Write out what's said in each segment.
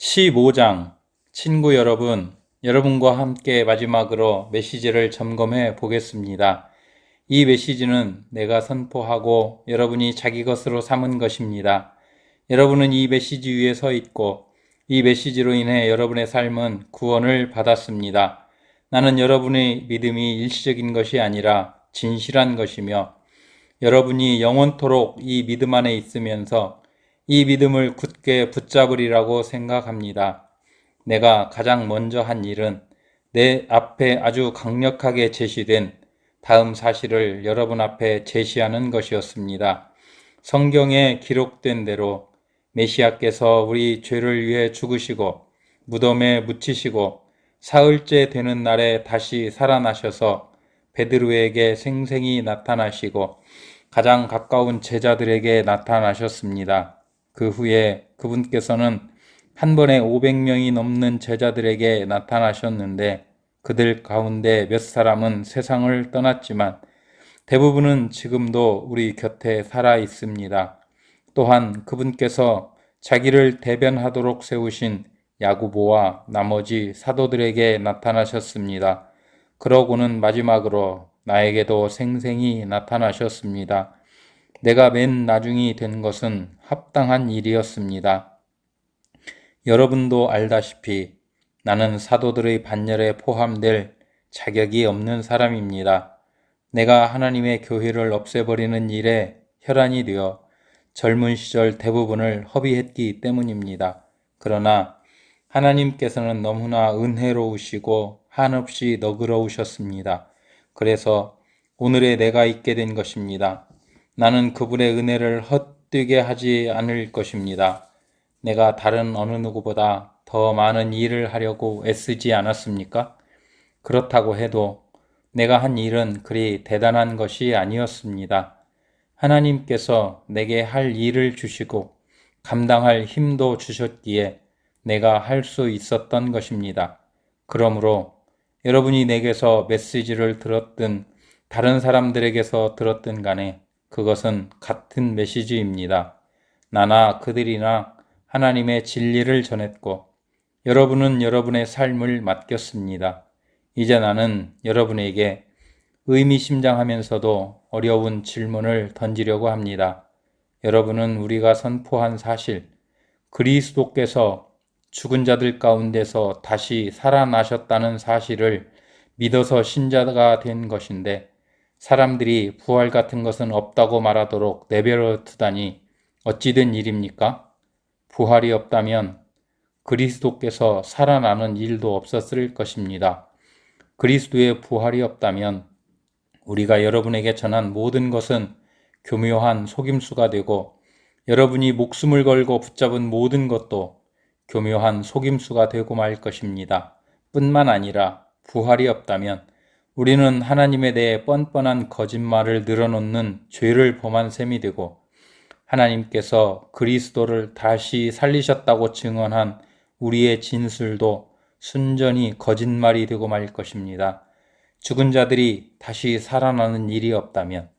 15장. 친구 여러분, 여러분과 함께 마지막으로 메시지를 점검해 보겠습니다. 이 메시지는 내가 선포하고 여러분이 자기 것으로 삼은 것입니다. 여러분은 이 메시지 위에 서 있고 이 메시지로 인해 여러분의 삶은 구원을 받았습니다. 나는 여러분의 믿음이 일시적인 것이 아니라 진실한 것이며 여러분이 영원토록 이 믿음 안에 있으면서 이 믿음을 굳게 붙잡으리라고 생각합니다. 내가 가장 먼저 한 일은 내 앞에 아주 강력하게 제시된 다음 사실을 여러분 앞에 제시하는 것이었습니다. 성경에 기록된 대로 메시아께서 우리 죄를 위해 죽으시고 무덤에 묻히시고 사흘째 되는 날에 다시 살아나셔서 베드로에게 생생히 나타나시고 가장 가까운 제자들에게 나타나셨습니다. 그 후에 그분께서는 한 번에 500명이 넘는 제자들에게 나타나셨는데 그들 가운데 몇 사람은 세상을 떠났지만 대부분은 지금도 우리 곁에 살아 있습니다. 또한 그분께서 자기를 대변하도록 세우신 야고보와 나머지 사도들에게 나타나셨습니다. 그러고는 마지막으로 나에게도 생생히 나타나셨습니다. 내가 맨 나중이 된 것은 합당한 일이었습니다. 여러분도 알다시피 나는 사도들의 반열에 포함될 자격이 없는 사람입니다. 내가 하나님의 교회를 없애버리는 일에 혈안이 되어 젊은 시절 대부분을 허비했기 때문입니다. 그러나 하나님께서는 너무나 은혜로우시고 한없이 너그러우셨습니다. 그래서 오늘의 내가 있게 된 것입니다. 나는 그분의 은혜를 헛되게 하지 않을 것입니다. 내가 다른 어느 누구보다 더 많은 일을 하려고 애쓰지 않았습니까? 그렇다고 해도 내가 한 일은 그리 대단한 것이 아니었습니다. 하나님께서 내게 할 일을 주시고 감당할 힘도 주셨기에 내가 할 수 있었던 것입니다. 그러므로 여러분이 내게서 메시지를 들었든 다른 사람들에게서 들었든 간에 그것은 같은 메시지입니다. 나나 그들이나 하나님의 진리를 전했고 여러분은 여러분의 삶을 맡겼습니다. 이제 나는 여러분에게 의미심장하면서도 어려운 질문을 던지려고 합니다. 여러분은 우리가 선포한 사실, 그리스도께서 죽은 자들 가운데서 다시 살아나셨다는 사실을 믿어서 신자가 된 것인데 사람들이 부활 같은 것은 없다고 말하도록 내버려 두다니 어찌 된 일입니까? 부활이 없다면 그리스도께서 살아나는 일도 없었을 것입니다. 그리스도의 부활이 없다면 우리가 여러분에게 전한 모든 것은 교묘한 속임수가 되고 여러분이 목숨을 걸고 붙잡은 모든 것도 교묘한 속임수가 되고 말 것입니다. 뿐만 아니라 부활이 없다면 우리는 하나님에 대해 뻔뻔한 거짓말을 늘어놓는 죄를 범한 셈이 되고 하나님께서 그리스도를 다시 살리셨다고 증언한 우리의 진술도 순전히 거짓말이 되고 말 것입니다. 죽은 자들이 다시 살아나는 일이 없다면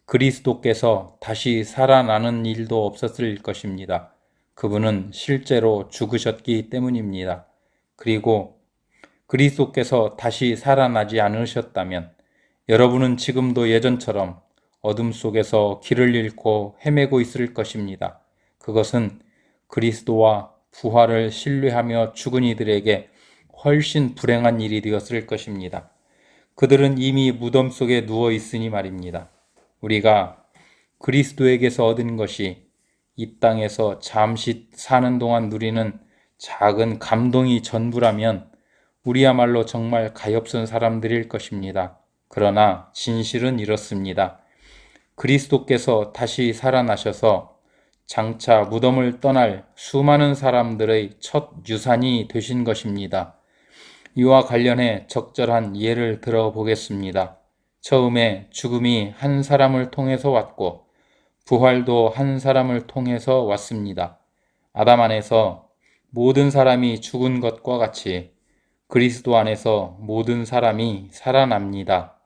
그리스도께서 다시 살아나는 일도 없었을 것입니다. 그분은 실제로 죽으셨기 때문입니다. 그리고 그리스도께서 다시 살아나지 않으셨다면 여러분은 지금도 예전처럼 어둠 속에서 길을 잃고 헤매고 있을 것입니다. 그것은 그리스도와 부활을 신뢰하며 죽은 이들에게 훨씬 불행한 일이 되었을 것입니다. 그들은 이미 무덤 속에 누워 있으니 말입니다. 우리가 그리스도에게서 얻은 것이 이 땅에서 잠시 사는 동안 누리는 작은 감동이 전부라면 우리야말로 정말 가엾은 사람들일 것입니다. 그러나 진실은 이렇습니다. 그리스도께서 다시 살아나셔서 장차 무덤을 떠날 수많은 사람들의 첫 유산이 되신 것입니다. 이와 관련해 적절한 예를 들어보겠습니다. 처음에 죽음이 한 사람을 통해서 왔고 부활도 한 사람을 통해서 왔습니다. 아담 안에서 모든 사람이 죽은 것과 같이 그리스도 안에서 모든 사람이 살아납니다.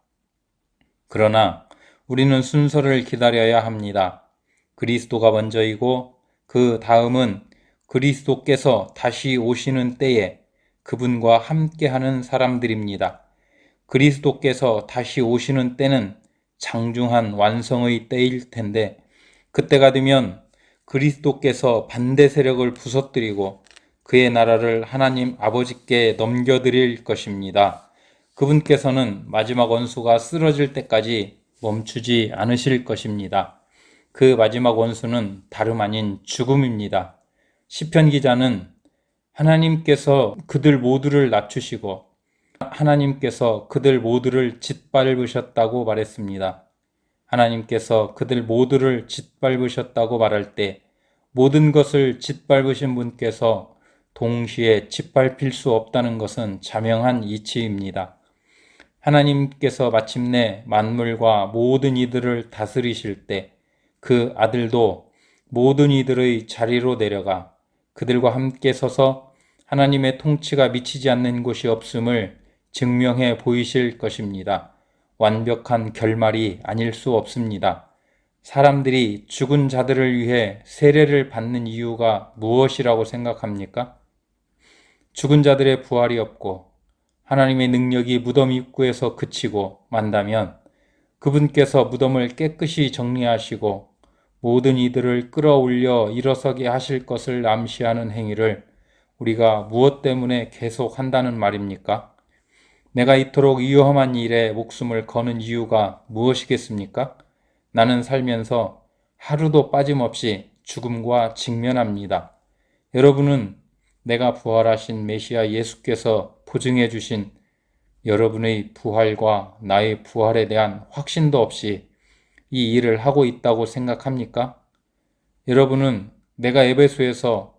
그러나 우리는 순서를 기다려야 합니다. 그리스도가 먼저이고 그 다음은 그리스도께서 다시 오시는 때에 그분과 함께하는 사람들입니다. 그리스도께서 다시 오시는 때는 장중한 완성의 때일 텐데 그때가 되면 그리스도께서 반대 세력을 부서뜨리고 그의 나라를 하나님 아버지께 넘겨드릴 것입니다. 그분께서는 마지막 원수가 쓰러질 때까지 멈추지 않으실 것입니다. 그 마지막 원수는 다름 아닌 죽음입니다. 시편 기자는 하나님께서 그들 모두를 낮추시고 하나님께서 그들 모두를 짓밟으셨다고 말했습니다. 하나님께서 그들 모두를 짓밟으셨다고 말할 때 모든 것을 짓밟으신 분께서 동시에 짓밟힐 수 없다는 것은 자명한 이치입니다. 하나님께서 마침내 만물과 모든 이들을 다스리실 때 그 아들도 모든 이들의 자리로 내려가 그들과 함께 서서 하나님의 통치가 미치지 않는 곳이 없음을 증명해 보이실 것입니다. 완벽한 결말이 아닐 수 없습니다. 사람들이 죽은 자들을 위해 세례를 받는 이유가 무엇이라고 생각합니까? 죽은 자들의 부활이 없고 하나님의 능력이 무덤 입구에서 그치고 만다면 그분께서 무덤을 깨끗이 정리하시고 모든 이들을 끌어올려 일어서게 하실 것을 암시하는 행위를 우리가 무엇 때문에 계속 한다는 말입니까? 내가 이토록 위험한 일에 목숨을 거는 이유가 무엇이겠습니까? 나는 살면서 하루도 빠짐없이 죽음과 직면합니다. 여러분은 내가 부활하신 메시아 예수께서 보증해 주신 여러분의 부활과 나의 부활에 대한 확신도 없이 이 일을 하고 있다고 생각합니까? 여러분은 내가 에베소에서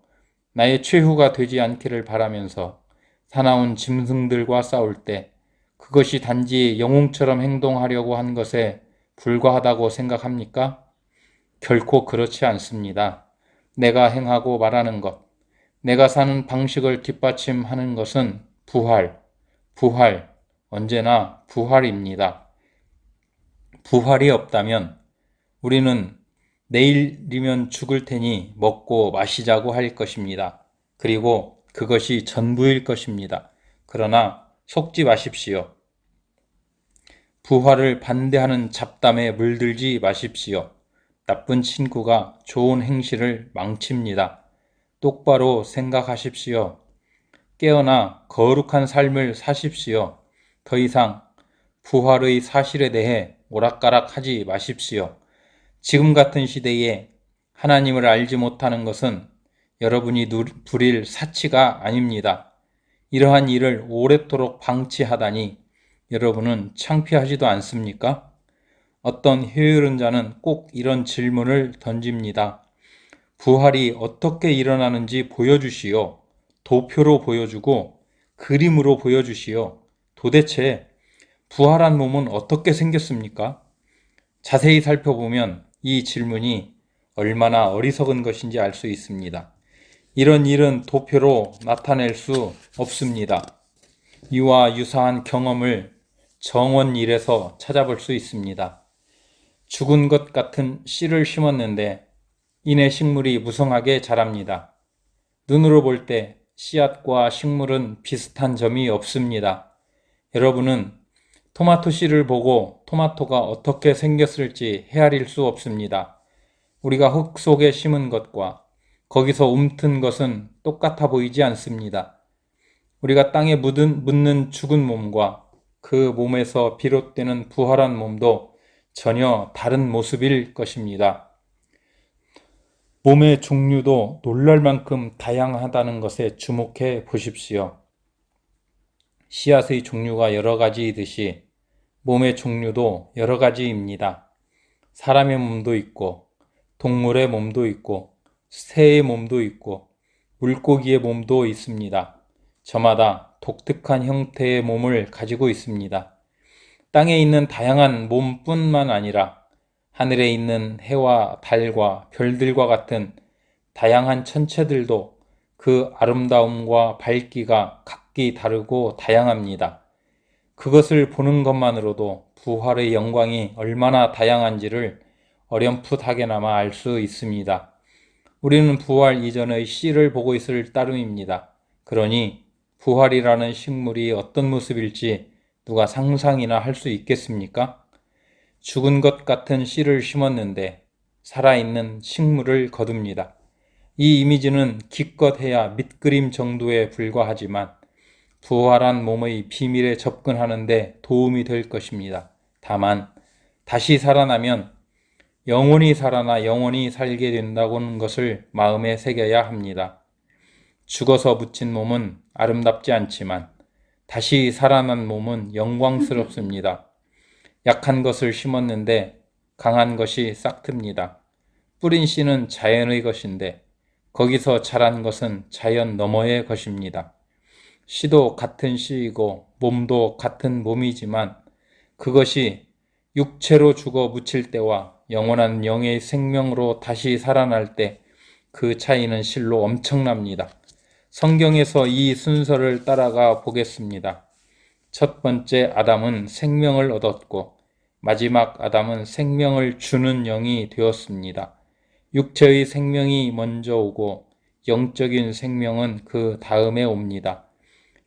나의 최후가 되지 않기를 바라면서 사나운 짐승들과 싸울 때 그것이 단지 영웅처럼 행동하려고 한 것에 불과하다고 생각합니까? 결코 그렇지 않습니다. 내가 행하고 말하는 것, 내가 사는 방식을 뒷받침하는 것은 부활, 언제나 부활입니다. 부활이 없다면 우리는 내일이면 죽을 테니 먹고 마시자고 할 것입니다. 그리고 그것이 전부일 것입니다. 그러나 속지 마십시오. 부활을 반대하는 잡담에 물들지 마십시오. 나쁜 친구가 좋은 행실을 망칩니다. 똑바로 생각하십시오. 깨어나 거룩한 삶을 사십시오. 더 이상 부활의 사실에 대해 오락가락하지 마십시오. 지금 같은 시대에 하나님을 알지 못하는 것은 여러분이 부릴 사치가 아닙니다. 이러한 일을 오랫도록 방치하다니 여러분은 창피하지도 않습니까? 어떤 회의론자는 꼭 이런 질문을 던집니다. 부활이 어떻게 일어나는지 보여주시오. 도표로 보여주고 그림으로 보여주시오. 도대체 부활한 몸은 어떻게 생겼습니까? 자세히 살펴보면 이 질문이 얼마나 어리석은 것인지 알 수 있습니다. 이런 일은 도표로 나타낼 수 없습니다. 이와 유사한 경험을 정원1에서 찾아볼 수 있습니다. 죽은 것 같은 씨를 심었는데 이내 식물이 무성하게 자랍니다. 눈으로 볼 때 씨앗과 식물은 비슷한 점이 없습니다. 여러분은 토마토 씨를 보고 토마토가 어떻게 생겼을지 헤아릴 수 없습니다. 우리가 흙 속에 심은 것과 거기서 움튼 것은 똑같아 보이지 않습니다. 우리가 땅에 묻는 죽은 몸과 그 몸에서 비롯되는 부활한 몸도 전혀 다른 모습일 것입니다. 몸의 종류도 놀랄 만큼 다양하다는 것에 주목해 보십시오. 씨앗의 종류가 여러 가지이듯이 몸의 종류도 여러 가지입니다. 사람의 몸도 있고 동물의 몸도 있고 새의 몸도 있고 물고기의 몸도 있습니다. 저마다 독특한 형태의 몸을 가지고 있습니다. 땅에 있는 다양한 몸뿐만 아니라 하늘에 있는 해와 달과 별들과 같은 다양한 천체들도 그 아름다움과 밝기가 각기 다르고 다양합니다. 그것을 보는 것만으로도 부활의 영광이 얼마나 다양한지를 어렴풋하게나마 알 수 있습니다. 우리는 부활 이전의 씨를 보고 있을 따름입니다. 그러니 부활이라는 식물이 어떤 모습일지 누가 상상이나 할 수 있겠습니까? 죽은 것 같은 씨를 심었는데 살아있는 식물을 거둡니다. 이 이미지는 기껏해야 밑그림 정도에 불과하지만 부활한 몸의 비밀에 접근하는데 도움이 될 것입니다. 다만 다시 살아나면 영원히 살아나 영원히 살게 된다는 것을 마음에 새겨야 합니다. 죽어서 묻힌 몸은 아름답지 않지만 다시 살아난 몸은 영광스럽습니다. 약한 것을 심었는데 강한 것이 싹틉니다. 뿌린 씨는 자연의 것인데 거기서 자란 것은 자연 너머의 것입니다. 씨도 같은 씨이고 몸도 같은 몸이지만 그것이 육체로 죽어 묻힐 때와 영원한 영의 생명으로 다시 살아날 때 그 차이는 실로 엄청납니다. 성경에서 이 순서를 따라가 보겠습니다. 첫 번째 아담은 생명을 얻었고 마지막 아담은 생명을 주는 영이 되었습니다. 육체의 생명이 먼저 오고 영적인 생명은 그 다음에 옵니다.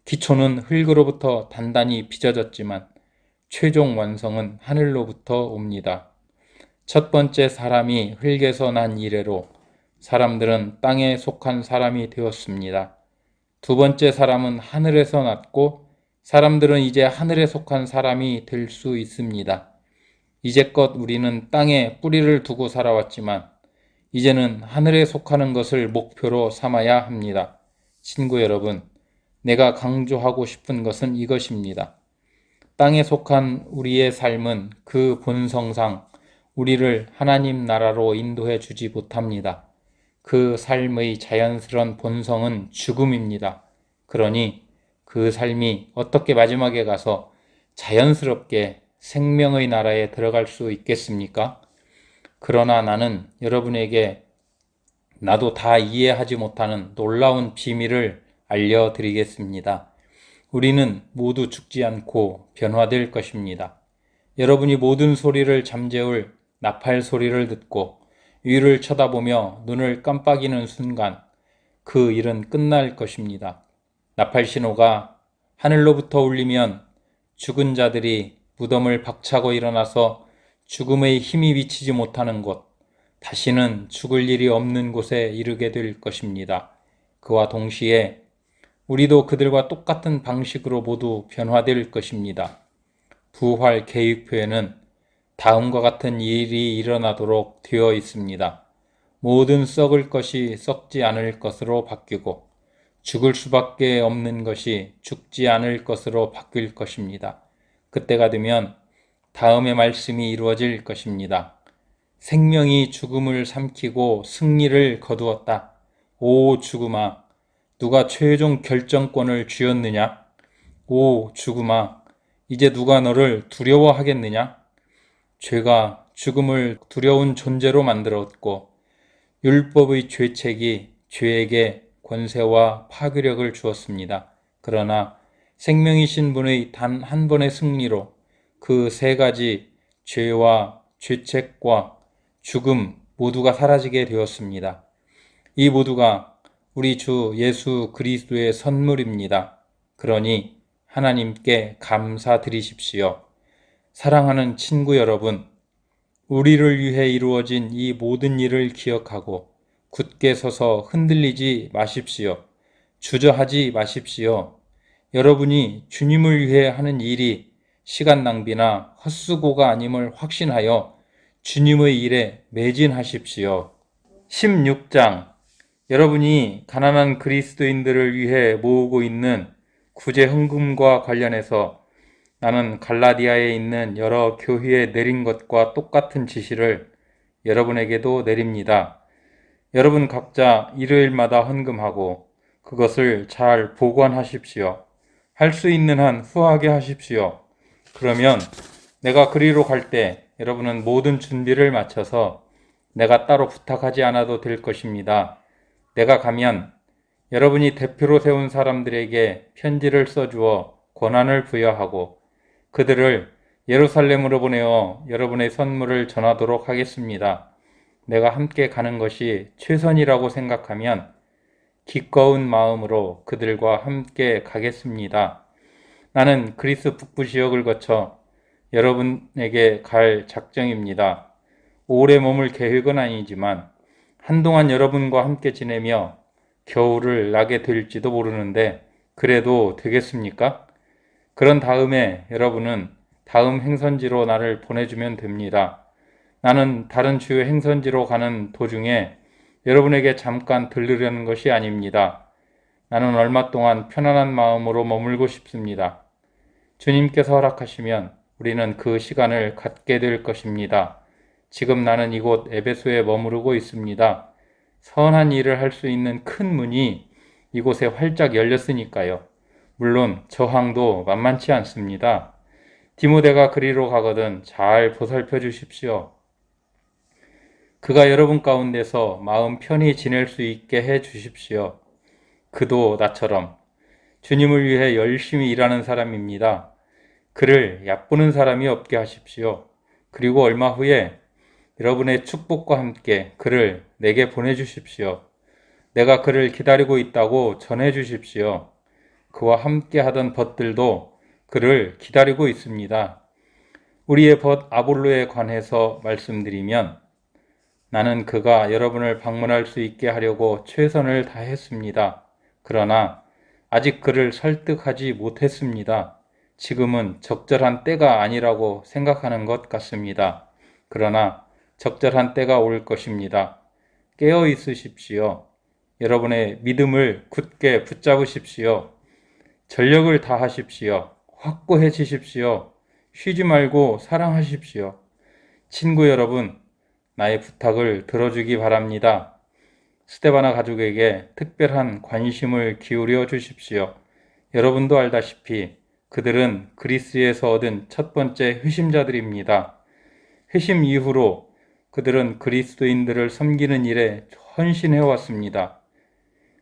기초는 흙으로부터 단단히 빚어졌지만 최종 완성은 하늘로부터 옵니다. 첫 번째 사람이 흙에서 난 이래로 사람들은 땅에 속한 사람이 되었습니다. 두 번째 사람은 하늘에서 났고 사람들은 이제 하늘에 속한 사람이 될 수 있습니다. 이제껏 우리는 땅에 뿌리를 두고 살아왔지만 이제는 하늘에 속하는 것을 목표로 삼아야 합니다. 친구 여러분, 내가 강조하고 싶은 것은 이것입니다. 땅에 속한 우리의 삶은 그 본성상 우리를 하나님 나라로 인도해 주지 못합니다. 그 삶의 자연스러운 본성은 죽음입니다. 그러니 그 삶이 어떻게 마지막에 가서 자연스럽게 생명의 나라에 들어갈 수 있겠습니까? 그러나 나는 여러분에게 나도 다 이해하지 못하는 놀라운 비밀을 알려드리겠습니다. 우리는 모두 죽지 않고 변화될 것입니다. 여러분이 모든 소리를 잠재울 나팔 소리를 듣고 위를 쳐다보며 눈을 깜빡이는 순간 그 일은 끝날 것입니다. 나팔 신호가 하늘로부터 울리면 죽은 자들이 무덤을 박차고 일어나서 죽음의 힘이 미치지 못하는 곳, 다시는 죽을 일이 없는 곳에 이르게 될 것입니다. 그와 동시에 우리도 그들과 똑같은 방식으로 모두 변화될 것입니다. 부활 계획표에는 다음과 같은 일이 일어나도록 되어 있습니다. 모든 썩을 것이 썩지 않을 것으로 바뀌고 죽을 수밖에 없는 것이 죽지 않을 것으로 바뀔 것입니다. 그때가 되면 다음의 말씀이 이루어질 것입니다. 생명이 죽음을 삼키고 승리를 거두었다. 오 죽음아, 누가 최종 결정권을 쥐었느냐? 오 죽음아, 이제 누가 너를 두려워하겠느냐? 죄가 죽음을 두려운 존재로 만들었고 율법의 죄책이 죄에게 권세와 파괴력을 주었습니다. 그러나 생명이신 분의 단 한 번의 승리로 그 세 가지 죄와 죄책과 죽음 모두가 사라지게 되었습니다. 이 모두가 우리 주 예수 그리스도의 선물입니다. 그러니 하나님께 감사드리십시오. 사랑하는 친구 여러분, 우리를 위해 이루어진 이 모든 일을 기억하고 굳게 서서 흔들리지 마십시오. 주저하지 마십시오. 여러분이 주님을 위해 하는 일이 시간 낭비나 헛수고가 아님을 확신하여 주님의 일에 매진하십시오. 16장, 여러분이 가난한 그리스도인들을 위해 모으고 있는 구제 헌금과 관련해서 나는 갈라디아에 있는 여러 교회에 내린 것과 똑같은 지시를 여러분에게도 내립니다. 여러분 각자 일요일마다 헌금하고 그것을 잘 보관하십시오. 할 수 있는 한 후하게 하십시오. 그러면 내가 그리로 갈 때 여러분은 모든 준비를 마쳐서 내가 따로 부탁하지 않아도 될 것입니다. 내가 가면 여러분이 대표로 세운 사람들에게 편지를 써주어 권한을 부여하고 그들을 예루살렘으로 보내어 여러분의 선물을 전하도록 하겠습니다. 내가 함께 가는 것이 최선이라고 생각하면 기꺼운 마음으로 그들과 함께 가겠습니다. 나는 그리스 북부 지역을 거쳐 여러분에게 갈 작정입니다. 오래 머물 계획은 아니지만 한동안 여러분과 함께 지내며 겨울을 나게 될지도 모르는데 그래도 되겠습니까? 그런 다음에 여러분은 다음 행선지로 나를 보내주면 됩니다. 나는 다른 주요 행선지로 가는 도중에 여러분에게 잠깐 들르려는 것이 아닙니다. 나는 얼마 동안 편안한 마음으로 머물고 싶습니다. 주님께서 허락하시면 우리는 그 시간을 갖게 될 것입니다. 지금 나는 이곳 에베소에 머무르고 있습니다. 선한 일을 할 수 있는 큰 문이 이곳에 활짝 열렸으니까요. 물론 저항도 만만치 않습니다. 디모데가 그리로 가거든 잘 보살펴 주십시오. 그가 여러분 가운데서 마음 편히 지낼 수 있게 해 주십시오. 그도 나처럼 주님을 위해 열심히 일하는 사람입니다. 그를 얕보는 사람이 없게 하십시오. 그리고 얼마 후에 여러분의 축복과 함께 그를 내게 보내주십시오. 내가 그를 기다리고 있다고 전해주십시오. 그와 함께 하던 벗들도 그를 기다리고 있습니다. 우리의 벗 아볼로에 관해서 말씀드리면 나는 그가 여러분을 방문할 수 있게 하려고 최선을 다했습니다. 그러나 아직 그를 설득하지 못했습니다. 지금은 적절한 때가 아니라고 생각하는 것 같습니다. 그러나 적절한 때가 올 것입니다. 깨어 있으십시오. 여러분의 믿음을 굳게 붙잡으십시오. 전력을 다하십시오. 확고해지십시오. 쉬지 말고 사랑하십시오. 친구 여러분, 나의 부탁을 들어주기 바랍니다. 스테바나 가족에게 특별한 관심을 기울여 주십시오. 여러분도 알다시피 그들은 그리스에서 얻은 첫 번째 회심자들입니다. 회심 이후로 그들은 그리스도인들을 섬기는 일에 헌신해왔습니다.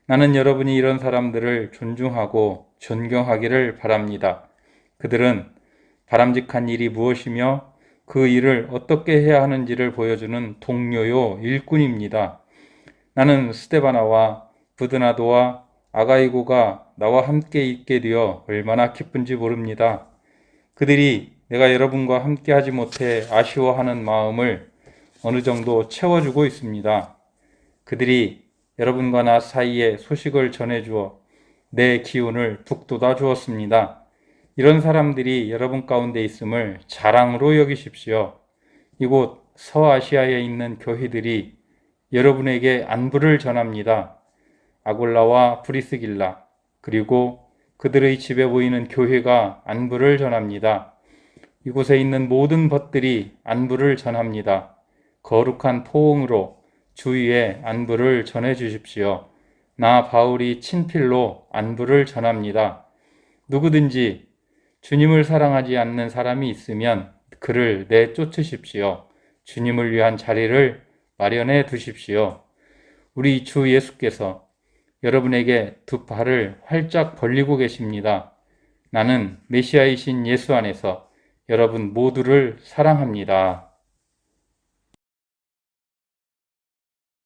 나는 여러분이 이런 사람들을 존중하고 존경하기를 바랍니다. 그들은 바람직한 일이 무엇이며 그 일을 어떻게 해야 하는지를 보여주는 동료요 일꾼입니다. 나는 스테바나와 부드나도와 아가이고가 나와 함께 있게 되어 얼마나 기쁜지 모릅니다. 그들이 내가 여러분과 함께 하지 못해 아쉬워하는 마음을 어느 정도 채워주고 있습니다. 그들이 여러분과 나 사이에 소식을 전해주어 내 기운을 북돋아 주었습니다. 이런 사람들이 여러분 가운데 있음을 자랑으로 여기십시오. 이곳 서아시아에 있는 교회들이 여러분에게 안부를 전합니다. 아골라와 브리스길라 그리고 그들의 집에 보이는 교회가 안부를 전합니다. 이곳에 있는 모든 벗들이 안부를 전합니다. 거룩한 포옹으로 주위에 안부를 전해 주십시오. 나 바울이 친필로 안부를 전합니다. 누구든지 주님을 사랑하지 않는 사람이 있으면 그를 내쫓으십시오. 주님을 위한 자리를 마련해 두십시오. 우리 주 예수께서 여러분에게 두 팔을 활짝 벌리고 계십니다. 나는 메시아이신 예수 안에서 여러분 모두를 사랑합니다.